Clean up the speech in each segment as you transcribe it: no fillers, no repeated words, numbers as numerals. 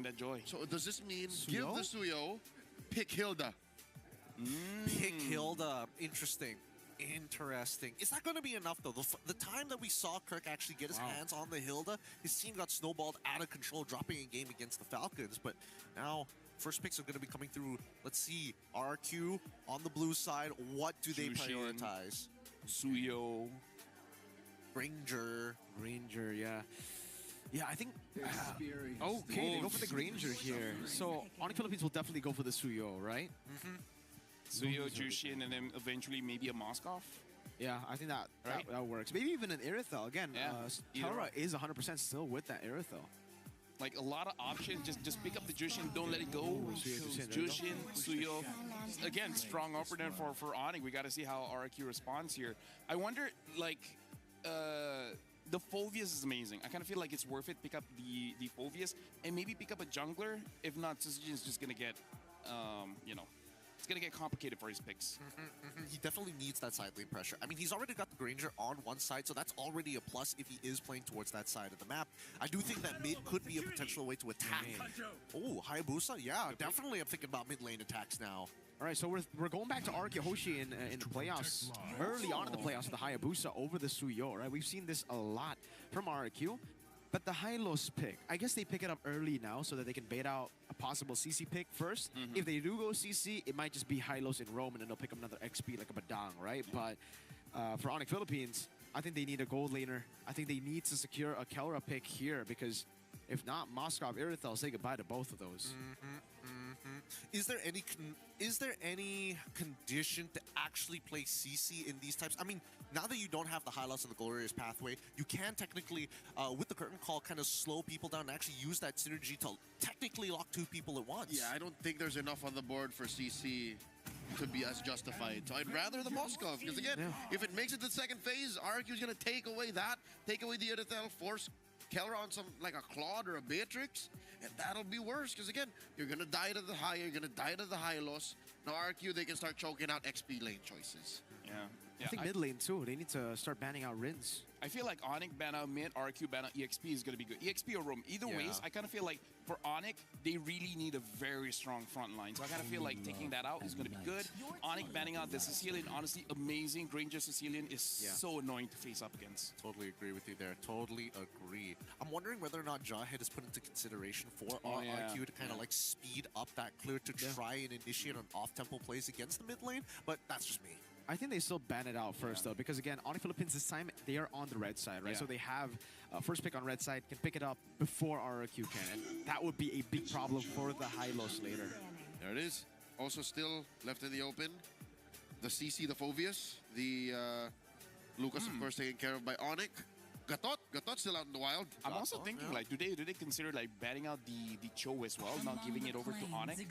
that joy. So does this mean give the Suyo, pick Hilda? Pick Hilda. Interesting. Interesting. Is that going to be enough, though? The time that we saw Kirk actually get his hands on the Hilda, his team got snowballed out of control, dropping a game against the Falcons. But now, first picks are going to be coming through. Let's see. RQ on the blue side. What do they prioritize? Suyo. Granger, yeah. Yeah, I think... okay, they go for the Granger here. So, ONIC Philippines will definitely go for the Suyo, right? Suyo, Jushin, and then eventually maybe a Moskov. Yeah, I think that works. Maybe even an Irithel. Again, Tara is 100% still with that Irithel. Like a lot of options. Just pick up the Jushin, don't let it go. Jushin, Suyo. Again, strong opponent for ONIC. We got to see how RQ responds here. I wonder, like... the Phoveus is amazing. I kind of feel like it's worth it. Pick up the Phoveus and maybe pick up a jungler. If not, Sisujin is just gonna get, you know, it's gonna get complicated for his picks. He definitely needs that side lane pressure. I mean, he's already got the Granger on one side, so that's already a plus if he is playing towards that side of the map. I do think that mid could be a potential way to attack. Oh, Hayabusa? Yeah, definitely I'm thinking about mid lane attacks now. All right, so we're going back to RQ Hoshi in the playoffs, early on in the playoffs with the Hayabusa over the Suyo, right? We've seen this a lot from RQ, but the Hylos pick, I guess they pick it up early now so that they can bait out a possible CC pick first. If they do go CC, it might just be Hylos in Rome and then they'll pick up another XP like a Badang, right? But for ONIC Philippines, I think they need a gold laner. I think they need to secure a Kelra pick here because if not, Moskov, Irithel, say goodbye to both of those. Is there any condition to actually play CC in these types? I mean, now that you don't have the Hylos and the Glorious pathway, you can technically, with the curtain call, kind of slow people down and actually use that synergy to technically lock two people at once. Yeah, I don't think there's enough on the board for CC to be as justified. So I'd rather the Moskov, because again, if it makes it to the second phase, RQ is going to take away the Irithel, force Kelra on some, like a Claude or a Beatrix, and that'll be worse, because again, you're going to die to the High, you're going to die to the Hylos. Now RQ, they can start choking out XP lane choices. Yeah. I think mid lane too, they need to start banning out Rins. I feel like ONIC ban out mid, RQ ban out EXP is going to be good. EXP or Rome. Either ways, I kind of feel like for ONIC, they really need a very strong front line. So I kind of feel like taking that out is going to be good. ONIC banning out the Sicilian, honestly, amazing. Granger Sicilian is so annoying to face up against. Totally agree with you there. Totally agree. I'm wondering whether or not Jawhead is put into consideration for RQ to kind of like speed up that clear to try and initiate an off-tempo plays against the mid lane, but that's just me. I think they still ban it out first, though, because again, ONIC Philippines this time, they are on the red side, right? So they have first pick on red side, can pick it up before RQ can, and that would be a big problem for the Hylos later. There it is. Also still left in the open, the CC, the Phoveus, the Lucas, of course, taken care of by ONIC. Gatot's still out in the wild. I'm also thinking, like, do they consider like banning out the Cho as well, not giving it over to ONIC?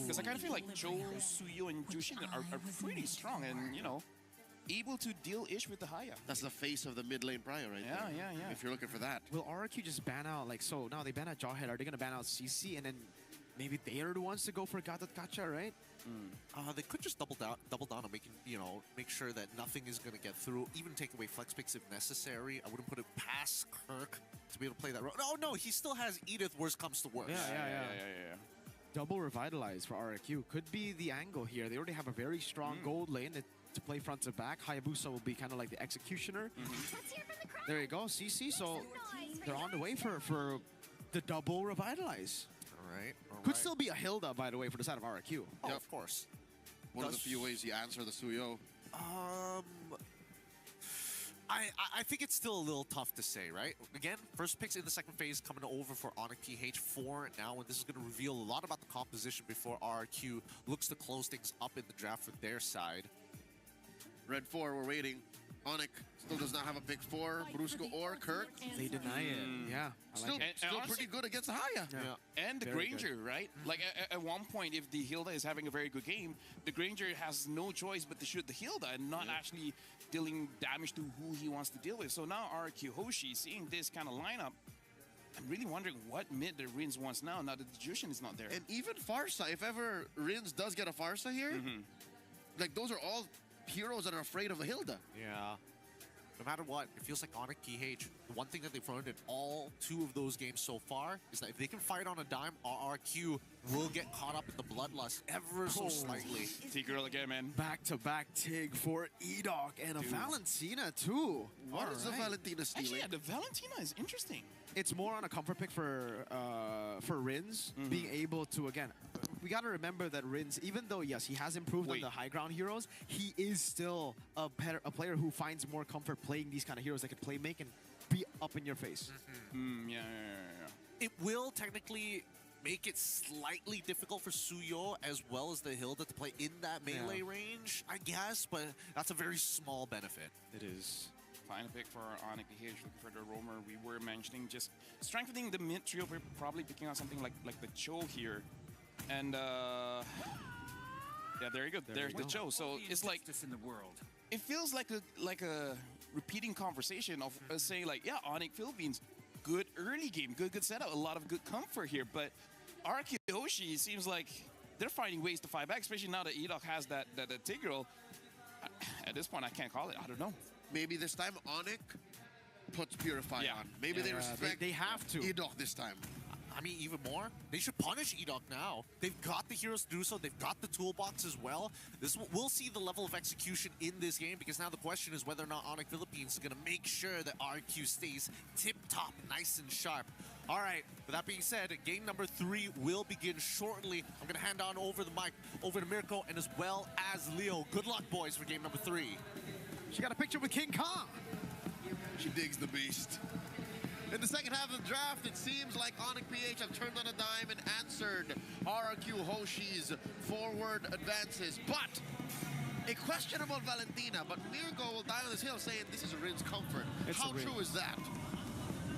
Because I kind of feel like Cho, Suyo, and Jushin are pretty strong and, you know, able to deal ish with the Haya. That's the face of the mid lane prior right there. Yeah. If you're looking for that. Will RQ just ban out, like, so now they ban out Jawhead, are they going to ban out CC and then maybe they are the ones to go for Gatot Gacha, right? They could just double down on making, you know, make sure that nothing is going to get through. Even take away flex picks if necessary. I wouldn't put it past Kirk to be able to play that role. No, he still has Edith. Worst comes to worst. Yeah. Double Revitalize for RQ could be the angle here. They already have a very strong gold lane to play front to back. Hayabusa will be kind of like the executioner. There you go, CC. So they're on the way for the double Revitalize. All right. Could still be a Hilda, by the way, for the side of RQ. Oh, of course. One of the few ways you answer the Suyo. I think it's still a little tough to say, right? Again, first picks in the second phase coming over for ONIC PH4 now, and this is going to reveal a lot about the composition before RQ looks to close things up in the draft for their side. Red 4, we're waiting. ONIC still does not have a pick 4, Brusco or Kirk. They deny it. Yeah. Still pretty good against the Haya. And the Granger, right? Like at one point, if the Hilda is having a very good game, the Granger has no choice but to shoot the Hilda and not actually dealing damage to who he wants to deal with. So now RQ Hoshi, seeing this kind of lineup, I'm really wondering what mid the Rins wants now that the Jushin is not there. And even Farsa, if ever Rins does get a Farsa here, like those are all heroes that are afraid of the Hilda. Yeah. no matter what, it feels like ONIC PH, the one thing that they've learned in all 2 of those games so far is that if they can fight on a dime, RRQ will get caught up in the bloodlust ever so slightly. T-Girl again, man. Back-to-back TIG for Edoc and a Valentina too. What is the Valentina stealing? Actually, yeah, the Valentina is interesting. It's more on a comfort pick for Rins, being able to, again, we got to remember that Rins, even though, yes, he has improved on the high ground heroes, he is still a player who finds more comfort playing these kind of heroes that can play make and be up in your face. Yeah. It will technically make it slightly difficult for Suyo as well as the Hilda to play in that melee range, I guess, but that's a very small benefit. It is. Final pick for ONIC PH, looking for the roamer. We were mentioning just strengthening the mid trio. We're probably picking out something like the Cho here. And yeah, there you go. There's the Cho. So it's like in the world. It feels like a repeating conversation of saying like, yeah, ONIC Philippines, good early game, good setup, a lot of good comfort here. But KOSHI seems like they're finding ways to fight back, especially now that Edoc has that Tigreal. At this point, I can't call it. I don't know. Maybe this time ONIC puts Purify on. Maybe they respect they have to. Edoc this time. I mean, even more, they should punish Edoc now. They've got the heroes to do so. They've got the toolbox as well. We'll see the level of execution in this game, because now the question is whether or not ONIC Philippines is going to make sure that RQ stays tip-top, nice and sharp. All right, with that being said, game number 3 will begin shortly. I'm going to hand on over the mic over to Mirko and as well as Leo. Good luck, boys, for game number 3. She got a picture with King Kong. She digs the beast. In the second half of the draft, it seems like ONIC PH have turned on a dime and answered RRQ Hoshi's forward advances. But a questionable Valentina, but Mirko will die on this hill saying this is a Rin's comfort. How true is that?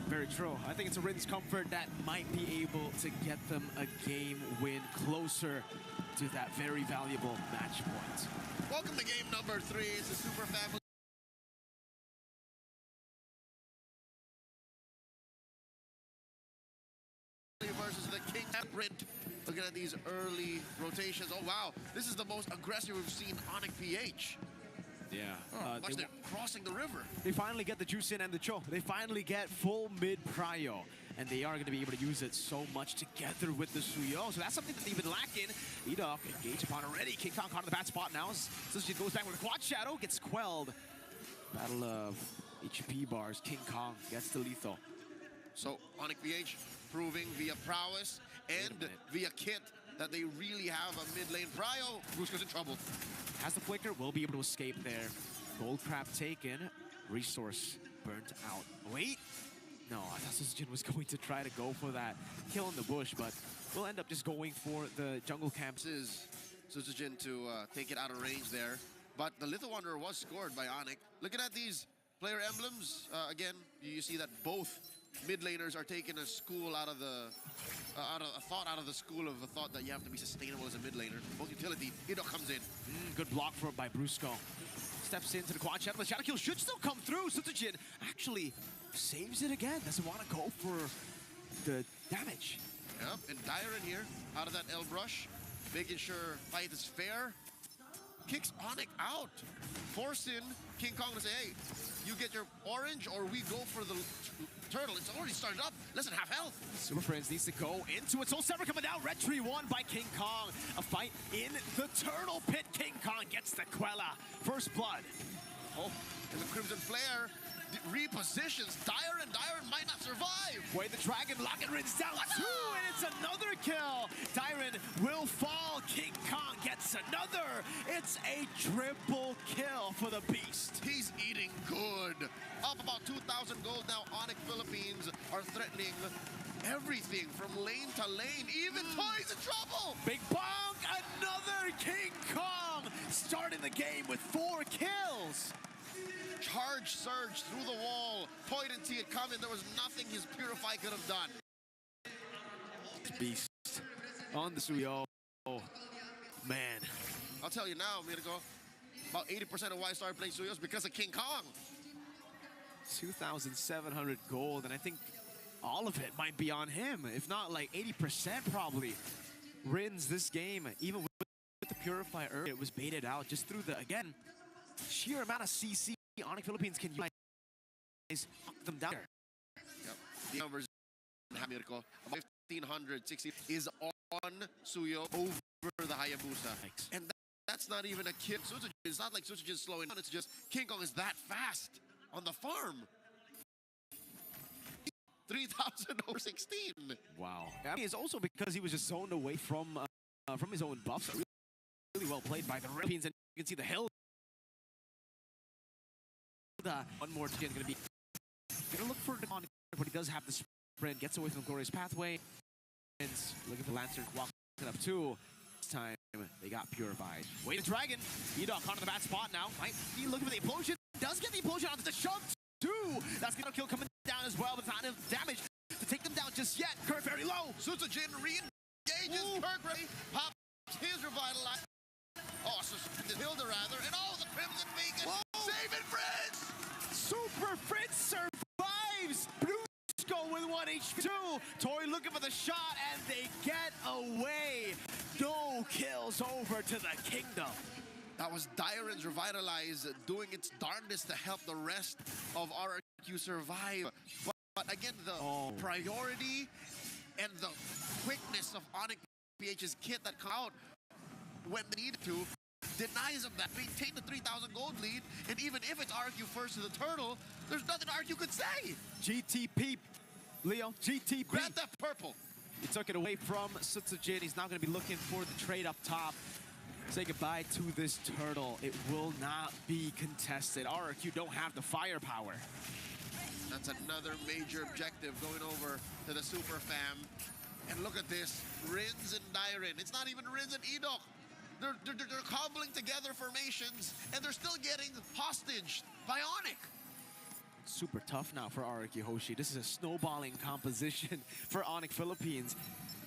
Very true. I think it's a Rin's comfort that might be able to get them a game win closer to that very valuable match point. Welcome to game number 3. It's a super family versus the King Sprint. Looking at these early rotations. Oh, wow. This is the most aggressive we've seen ONIC PH. Yeah. They're crossing the river. They finally get the juice in and the Cho. They finally get full mid prio. And they are going to be able to use it so much together with the Suyo. So that's something that they've been lacking. Edoc engaged upon already. King Kong caught in the bad spot now. So she goes back with a quad shadow. Gets quelled. Battle of HP bars. King Kong gets the lethal. So ONIC PH proving via prowess and via kit that they really have a mid lane prio. Brusco's in trouble. Has the flicker, will be able to escape there. Gold crab taken. Resource burnt out. Wait. No, I thought Suzujin was going to try to go for that kill in the bush, but we'll end up just going for the jungle camps. Is Suzujin to take it out of range there. But the Little Wanderer was scored by ONIC. Looking at these player emblems, again, you see that both mid laners are taking a school out of the out of the school of a thought that you have to be sustainable as a mid laner. Both utility, Edoc comes in. Good block by Brusco. Steps into the quad shadow. The shadow kill should still come through. Suzujin actually saves it again. Doesn't want to go for the damage. Yep, and Dyron here, out of that L brush, making sure fight is fair. Kicks ONIC out. Forcing King Kong to say, hey, you get your orange or we go for the turtle. It's already started up. Less than half health. Super Friends needs to go into it. Soul Sever coming down. Red Tree won by King Kong. A fight in the turtle pit. King Kong gets the Quella. First blood. Oh, and the Crimson Flare repositions Dyron. Dyron might not survive. Wait, the Dragon Locket Rins down 2, and it's another kill. Dyron will fall. King Kong gets another. It's a triple kill for the Beast. He's eating good. Up about 2,000 gold now. ONIC Philippines are threatening everything from lane to lane. Even Toy's in trouble. Big bonk. Another King Kong starting the game with 4 kills. Charge surge through the wall. Toy didn't see it coming. There was nothing his Purify could have done. Beast on the Suyo. Oh, man. I'll tell you now, Mirko, about 80% of why I started playing Suyos because of King Kong. 2,700 gold, and I think all of it might be on him. If not, like 80% probably. Rins this game, even with the Purify early, it was baited out just through the, again, sheer amount of CC ONIC Philippines can use. knock them down. Yep. The numbers, Mirko, 1,560 is on Suyo over the Hayabusa. Thanks. And that's not even a kid. It's not like Tsujin slowing down. It's just King Kong is that fast on the farm. 3,000 over 16. Wow. I mean, it's also because he was just zoned away from his own buffs. Really well played by the Philippines, and you can see the hill. One more again going to be gonna look for the on, but he does have the sprint. Gets away from the glorious pathway. And looking for Lancer walking up too. This time they got purified. Wait, a dragon. Edok onto the bad spot now. Might be looking for the implosion. Does get the implosion onto the shove too. That's gonna kill coming down as well, but not enough damage to take them down just yet. Kirk very low. Tsujin re-engages. Kirk ready. Pops his revitalize. Oh, so the Hilda rather, and oh, the Crimson Beacon. Save it, Fritz! Super Fritz survives. Brusco with 1 HP. Toy looking for the shot, and they get away. No kills over to the kingdom. That was Dyron's Revitalize doing its darndest to help the rest of RRQ survive. But again, the priority and the quickness of ONIC PH's kit that come out when they needed to denies them that. Maintain the 3,000 gold lead, and even if it's RQ first to the turtle, there's nothing RQ could say. GTP, Leo, GTP. Grab that purple. He took it away from Tsujin. He's now going to be looking for the trade up top. Say goodbye to this turtle. It will not be contested. RRQ don't have the firepower. That's another major objective going over to the Super Fam. And look at this, Rins and Dyron. It's not even Rins and Edok. They're cobbling together formations, and they're still getting hostage by ONIC. Super tough now for RRQ Hoshi. This is a snowballing composition for ONIC Philippines.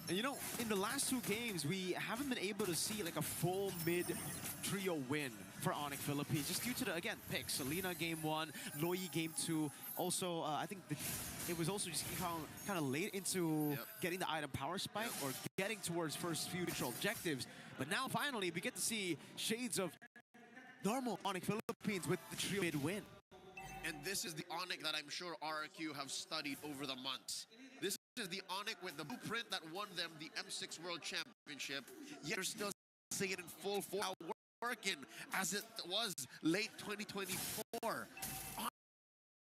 And you know, in the last 2 games, we haven't been able to see like a full mid trio win for ONIC Philippines, just due to the, again, picks. Selena game 1, Loi game 2. Also, I think it was also just kind of late into getting the item power spike or getting towards first few neutral objectives. But now finally, we get to see shades of normal ONIC Philippines with the trio mid win. And this is the ONIC that I'm sure RRQ have studied over the months. This is the ONIC with the blueprint that won them the M6 World Championship. Yet they're still seeing it in full force, working as it was late 2024.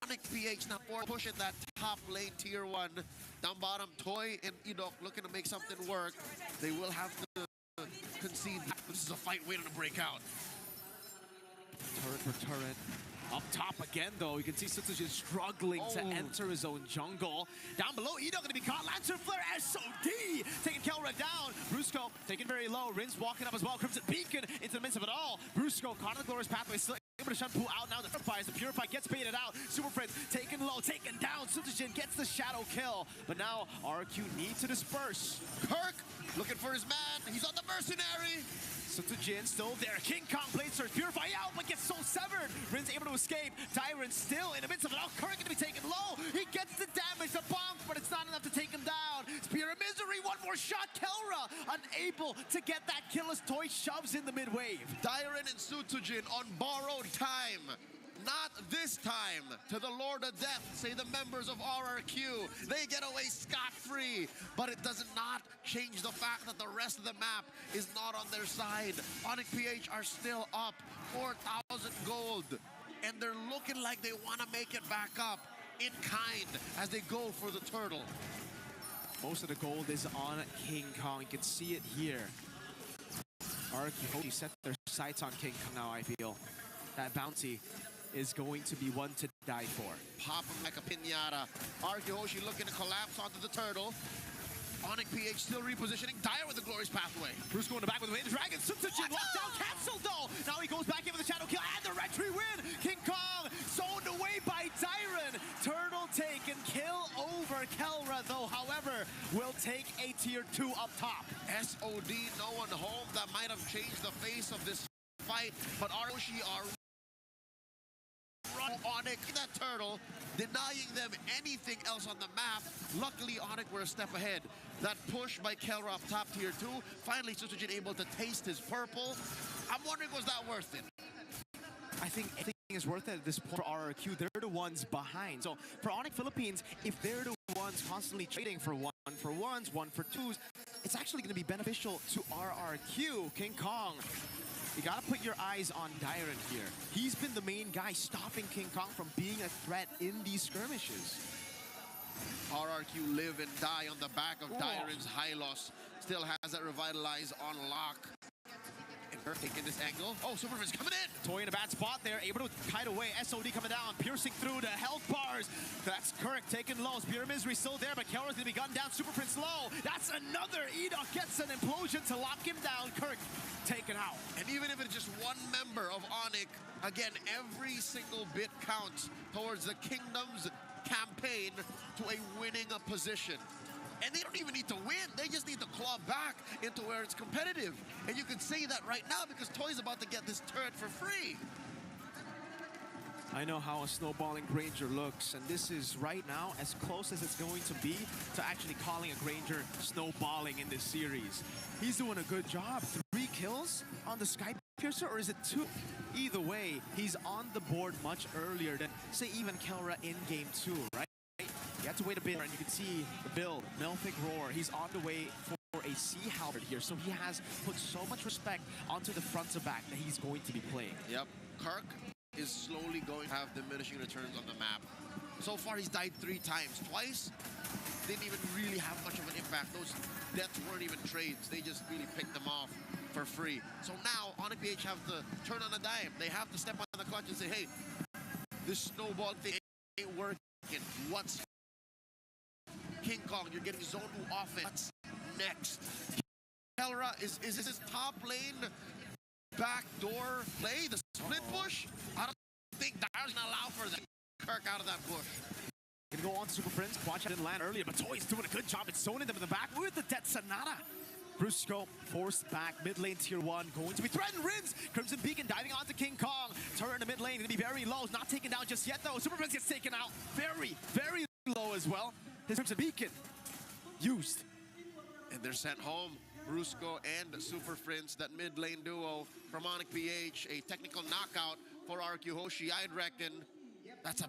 ONIC PH now pushing that top lane tier 1. Down bottom, Toy and Edok looking to make something work. They will have to concede. This is a fight waiting to break out. Turret for turret. Up top again, though, you can see Tsujin struggling to enter his own jungle. Down below, Edok gonna be caught. Lancer Flare, SOD! Taking Kelra down. Brusco taken very low. Rins walking up as well. Crimson Beacon into the midst of it all. Brusco caught in the glorious pathway, still able to shut Poo out now. The Purifies. The Purify gets baited out. Super Friends taken low, taken down. Tsujin gets the shadow kill. But now RQ need to disperse. Kirk looking for his man. He's on the mercenary. Tsujin still there. King Kong plays for Purify out, but gets so severed. Rin's able to escape. Dyron still in the midst of it all. Kirk going to be taken low. He gets the damage, the bonk, but it's not enough to take him down. Spear of Misery, one more shot. Kelra unable to get that kill as Toy shoves in the mid wave. Dyron and Tsujin on borrowed time. Not this time. To the Lord of Death, say the members of RRQ. They get away scot-free, but it does not change the fact that the rest of the map is not on their side. ONIC PH are still up 4,000 gold, and they're looking like they want to make it back up in kind as they go for the turtle. Most of the gold is on King Kong. You can see it here. RRQ Hoshi set their sights on King Kong now, I feel. That bounty is going to be one to die for. Pop him like a pinata. RRQ Hoshi looking to collapse onto the turtle. ONIC PH still repositioning. Dire with the glorious pathway. Bruce going to back with the Dragon. Tsujin locked down, canceled though. Now he goes back in with the shadow kill and the red tree win. King Kong zoned away by Dyron. Turtle taken, kill over Kelra though. However, will take a tier 2 up top. SOD, no one home. That might have changed the face of this fight, but Hoshi are ONIC, that turtle, denying them anything else on the map. Luckily, ONIC were a step ahead. That push by Kelra up top tier 2. Finally, Tsujin able to taste his purple. I'm wondering, was that worth it? I think is worth it at this point for RRQ. They're the ones behind. So for ONIC Philippines, if they're the ones constantly trading for one for ones, one for twos, it's actually going to be beneficial to RRQ. King Kong, you got to put your eyes on Dyron here. He's been the main guy stopping King Kong from being a threat in these skirmishes. RRQ live and die on the back of Dyron's Hylos. Still has that Revitalize on lock. And Kirk taking this angle. Oh, Superfist coming in! Toy in a bad spot there, able to kite away. SOD coming down, piercing through the health bars. That's Kirk taking low. Spear Misery still there, but Kelra's gonna be gunned down. Super Prince low. That's another Enoch gets an implosion to lock him down. Kirk taken out. And even if it's just one member of ONIC, again, every single bit counts towards the Kingdom's campaign to a winning position. And they don't even need to win. They just need to claw back into where it's competitive. And you can say that right now because Toy's about to get this turret for free. I know how a snowballing Granger looks, and this is right now as close as it's going to be to actually calling a Granger snowballing in this series. He's doing a good job. 3 kills on the Sky Piercer, or is it 2? Either way, he's on the board much earlier than, say, even Kelra in Game 2, right? You have to wait a bit, and you can see the build, Melphic Roar. He's on the way for a Sea Halberd here, so he has put so much respect onto the front to back that he's going to be playing. Yep, Kirk is slowly going to have diminishing returns on the map. So far, he's died 3 times. Twice, didn't even really have much of an impact. Those deaths weren't even trades. They just really picked them off for free. So now, ONIC PH have to turn on a dime. They have to step on the clutch and say, hey, this snowball thing ain't working. What's King Kong? You're getting zone 2 offense. Next. Kelra, is this his top lane backdoor play? The split push? I don't think Dyer's gonna allow for that. Kirk out of that bush. Gonna go on to Super Prince. Watch didn't land earlier, but Toy's doing a good job at zoning them in the back with the Death Sonata. Brusco forced back, mid lane tier 1, going to be threatened. Rins, Crimson Beacon diving onto King Kong. Turret in the mid lane, gonna be very low. Not taken down just yet though. Super Prince gets taken out very, very low as well. His Crimson Beacon used. And they're sent home. Brusco and Super Prince, that mid lane duo from ONIC PH. A technical knockout for RQ Hoshi. I'd reckon that's a